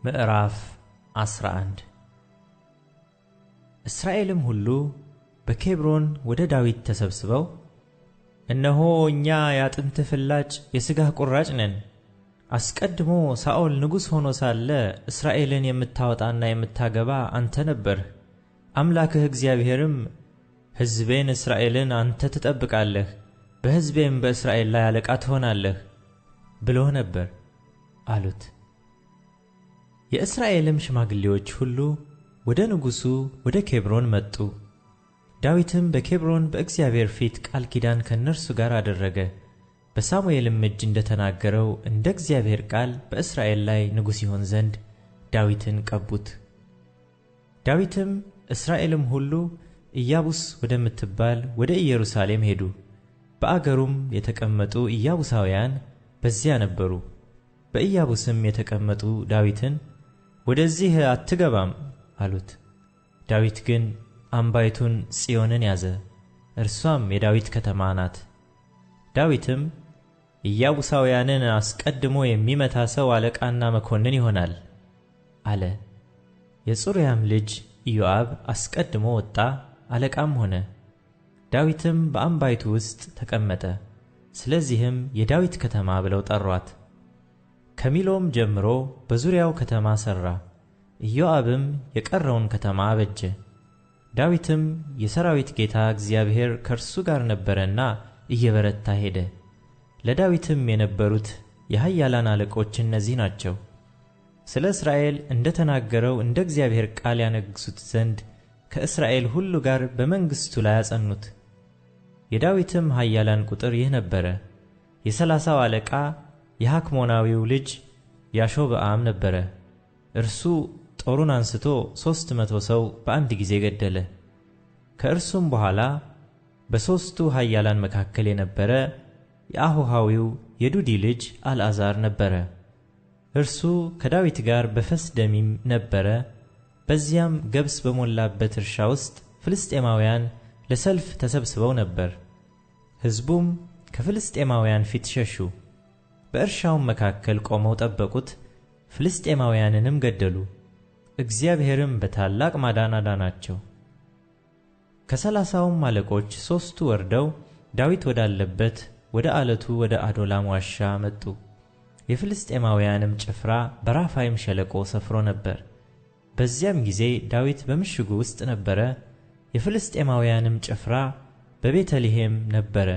ምዕራፍ 11 እስራኤልም ሁሉ በኬብሮን ወደ ዳዊት ተሰብስበው እነሆ እኛ የአጥንትህ ፍላጭ የሥጋህ ቁራጭ ነን። አስቀድሞ ሳኦል ንጉሥ ሆኖ ሳለ እስራኤልን የምታወጣና የምታገባ አንተ ነበርህ። አምላክህ እግዚአብሔርም ሕዝቤን እስራኤልን አንተ ትጠብቃለህ፣ በሕዝቤም በእስራኤል ላይ አለቃ ትሆናለህ ብሎህ ነበር አሉት። የእስራኤልም ሽማግሌዎች ሁሉ ወደ ንጉሡ ወደ ኬብሮን መጡ። ዳዊትም በኬብሮን በእግዚአብሔር ፊት ቃል ኪዳን ከእነርሱ ጋር አደረገ። በሳሙኤልም እጅ እንደተናገረው እንደ እግዚአብሔር ቃል በእስራኤል ላይ ንጉሥ ይሆን ዘንድ ዳዊትን ቀቡት። ዳዊትም እስራኤልም ሁሉ ኢያቡስ ወደምትባል ወደ ኢየሩሳሌም ሄዱ። በአገሩም የተቀመጡ ኢያቡሳውያን በዚያ ነበሩ። በኢያቡስም የተቀመጡ ዳዊትን ወደዚህ አትገባም አሉት። ዳዊት ግን አምባይቱን ጽዮንን ያዘ፣ እርሷም የዳዊት ከተማ ናት። ዳዊትም ኢያቡሳውያንን አስቀድሞ የሚመታ ሰው አለቃና መኮንን ይሆናል አለ። የጽሩያም ልጅ ኢዮአብ አስቀድሞ ወጣ፣ አለቃም ሆነ። ዳዊትም በአምባይቱ ውስጥ ተቀመጠ። ስለዚህም የዳዊት ከተማ ብለው ጠሯት። ከሚሎም ጀምሮ በዙሪያው ከተማ ሠራ። ኢዮአብም የቀረውን ከተማ አበጀ። ዳዊትም የሰራዊት ጌታ እግዚአብሔር ከእርሱ ጋር ነበረና እየበረታ ሄደ። ለዳዊትም የነበሩት የኃያላን አለቆች እነዚህ ናቸው። ስለ እስራኤል እንደ ተናገረው እንደ እግዚአብሔር ቃል ያነግሡት ዘንድ ከእስራኤል ሁሉ ጋር በመንግሥቱ ላይ አጸኑት። የዳዊትም ኃያላን ቁጥር ይህ ነበረ። የ30 አለቃ የሐክሞናዊው ልጅ ያሾብአም ነበረ። እርሱ ጦሩን አንስቶ 300 ሰው በአንድ ጊዜ ገደለ። ከእርሱም በኋላ በሦስቱ ኃያላን መካከል የነበረ የአሆሃዊው የዱዲ ልጅ አልዓዛር ነበረ። እርሱ ከዳዊት ጋር በፈስደሚም ነበረ። በዚያም ገብስ በሞላበት እርሻ ውስጥ ፍልስጤማውያን ለሰልፍ ተሰብስበው ነበር። ሕዝቡም ከፍልስጤማውያን ፊት ሸሹ። በእርሻውም መካከል ቆመው ጠበቁት፣ ፍልስጤማውያንንም ገደሉ። እግዚአብሔርም በታላቅ ማዳን አዳናቸው። ከ30ውም አለቆች 3ቱ ወርደው ዳዊት ወዳለበት ወደ ዓለቱ ወደ አዶላም ዋሻ መጡ። የፍልስጤማውያንም ጭፍራ በራፋይም ሸለቆ ሰፍሮ ነበር። በዚያም ጊዜ ዳዊት በምሽጉ ውስጥ ነበረ። የፍልስጤማውያንም ጭፍራ በቤተልሔም ነበረ።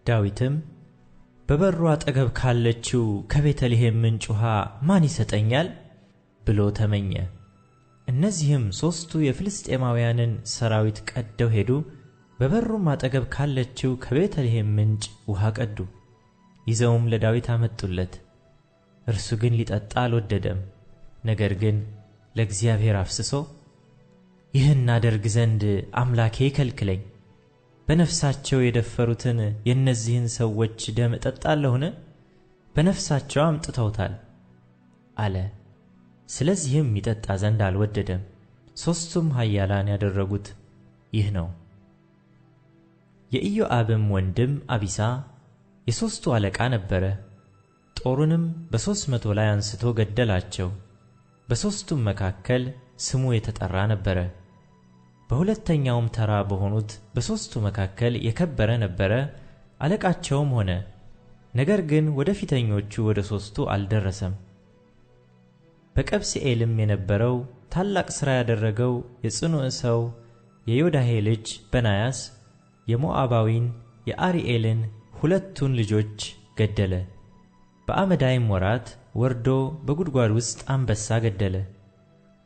ዳዊትም በበሩ አጠገብ ካለችው ከቤተልሔም ምንጭ ውሃ ማን ይሰጠኛል ብሎ ተመኘ። እነዚህም 3ቱ የፍልስጤማውያንን ሰራዊት ቀደው ሄዱ። በበሩም አጠገብ ካለችው ከቤተልሔም ምንጭ ውሃ ቀዱ፣ ይዘውም ለዳዊት አመጡለት። እርሱ ግን ሊጠጣ አልወደደም። ነገር ግን ለእግዚአብሔር አፍስሶ ይህን አደርግ ዘንድ አምላኬ ይከልክለኝ፣ በነፍሳቸው የደፈሩትን የእነዚህን ሰዎች ደም እጠጣለሁን? በነፍሳቸው አምጥተውታል አለ። ስለዚህም ይጠጣ ዘንድ አልወደደም። 3ቱም ኃያላን ያደረጉት ይህ ነው። የኢዮአብም ወንድም አቢሳ የ3ቱ አለቃ ነበረ። ጦሩንም በ300 ላይ አንስቶ ገደላቸው። በሦስቱም መካከል ስሙ የተጠራ ነበረ። በሁለተኛውም ተራ በሆኑት በሦስቱ መካከል የከበረ ነበረ፣ አለቃቸውም ሆነ። ነገር ግን ወደ ፊተኞቹ ወደ 3ቱ አልደረሰም። በቀብስኤልም የነበረው ታላቅ ሥራ ያደረገው የጽኑዕ ሰው የዮዳሄ ልጅ በናያስ የሞዓባዊን የአሪኤልን 2ቱን ልጆች ገደለ። በአመዳይም ወራት ወርዶ በጉድጓድ ውስጥ አንበሳ ገደለ።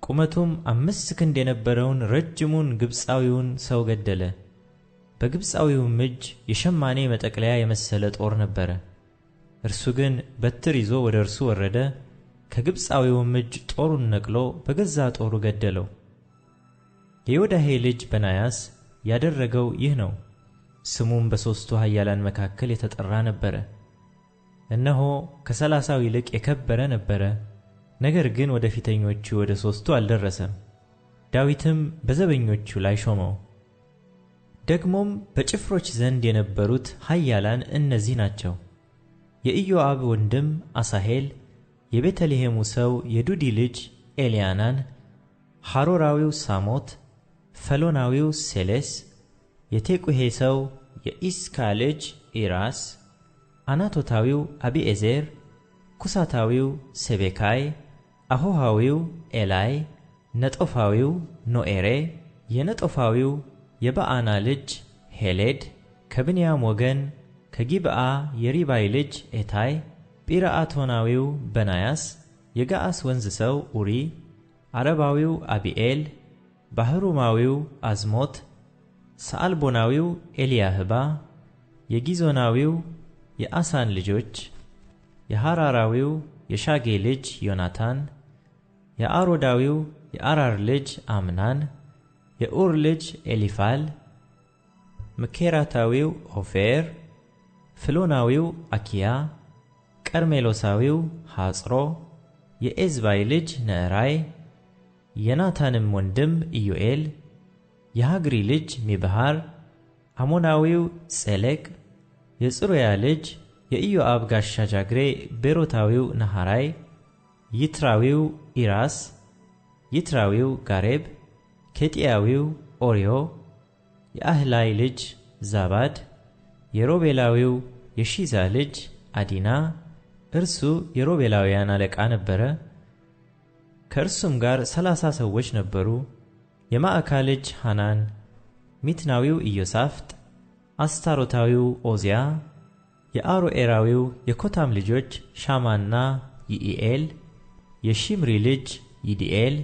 ቁመቱም 5 ክንድ የነበረውን ረጅሙን ግብፃዊውን ሰው ገደለ። በግብፃዊውም እጅ የሸማኔ መጠቅለያ የመሰለ ጦር ነበረ። እርሱ ግን በትር ይዞ ወደ እርሱ ወረደ፣ ከግብፃዊውም እጅ ጦሩን ነቅሎ በገዛ ጦሩ ገደለው። የዮዳሄ ልጅ በናያስ ያደረገው ይህ ነው። ስሙም በሦስቱ ኃያላን መካከል የተጠራ ነበረ። እነሆ ከ30 ይልቅ የከበረ ነበረ። ነገር ግን ወደ ፊተኞቹ ወደ 3ቱ አልደረሰም። ዳዊትም በዘበኞቹ ላይ ሾመው። ደግሞም በጭፍሮች ዘንድ የነበሩት ኃያላን እነዚህ ናቸው። የኢዮአብ ወንድም አሣሄል፣ የቤተልሔሙ ሰው የዱዲ ልጅ ኤልያናን፣ ሐሮራዊው ሳሞት፣ ፈሎናዊው ሴሌስ፣ የቴቁሔ ሰው የኢስካ ልጅ ኢራስ፣ አናቶታዊው አቢዔዜር፣ ኩሳታዊው ሴቤካይ፣ አሆሃዊው ኤላይ፣ ነጦፋዊው ኖኤሬ፣ የነጦፋዊው የበዓና ልጅ ሄሌድ፣ ከብንያም ወገን ከጊብዓ የሪባይ ልጅ ኤታይ፣ ጲርዓቶናዊው በናያስ፣ የገዓስ ወንዝ ሰው ኡሪ፣ ዓረባዊው አቢኤል፣ ባሕሩማዊው አዝሞት፣ ሰዓልቦናዊው ኤልያህባ፣ የጊዞናዊው የአሳን ልጆች፣ የሐራራዊው የሻጌ ልጅ ዮናታን፣ የአሮዳዊው የአራር ልጅ አምናን፣ የኡር ልጅ ኤሊፋል፣ ምኬራታዊው ኦፌር፣ ፍሎናዊው አኪያ፣ ቀርሜሎሳዊው ሐጽሮ፣ የኤዝባይ ልጅ ነዕራይ፣ የናታንም ወንድም ኢዮኤል፣ የሃግሪ ልጅ ሚብሃር፣ አሞናዊው ጼሌቅ፣ የጽሩያ ልጅ የኢዮአብ ጋሻ ጃግሬ ቤሮታዊው ነሃራይ፣ ይትራዊው ኢራስ፣ ይትራዊው ጋሬብ፣ ኬጢያዊው ኦርዮ፣ የአህላይ ልጅ ዛባድ፣ የሮቤላዊው የሺዛ ልጅ አዲና፣ እርሱ የሮቤላውያን አለቃ ነበረ። ከእርሱም ጋር 30 ሰዎች ነበሩ። የማዕካ ልጅ ሐናን፣ ሚትናዊው ኢዮሳፍጥ፣ አስታሮታዊው ዖዝያ፣ የአሮኤራዊው የኮታም ልጆች ሻማና ይኢኤል፣ የሺምሪ ልጅ ይዲኤል፣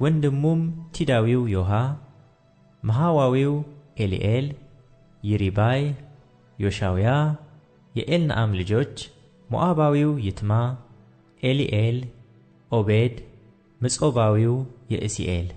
ወንድሙም ቲዳዊው ዮሃ፣ መሐዋዊው ኤሊኤል፣ ይሪባይ፣ ዮሻውያ፣ የኤልናዓም ልጆች ሞዓባዊው ይትማ፣ ኤሊኤል፣ ኦቤድ፣ ምጾባዊው የእሲኤል።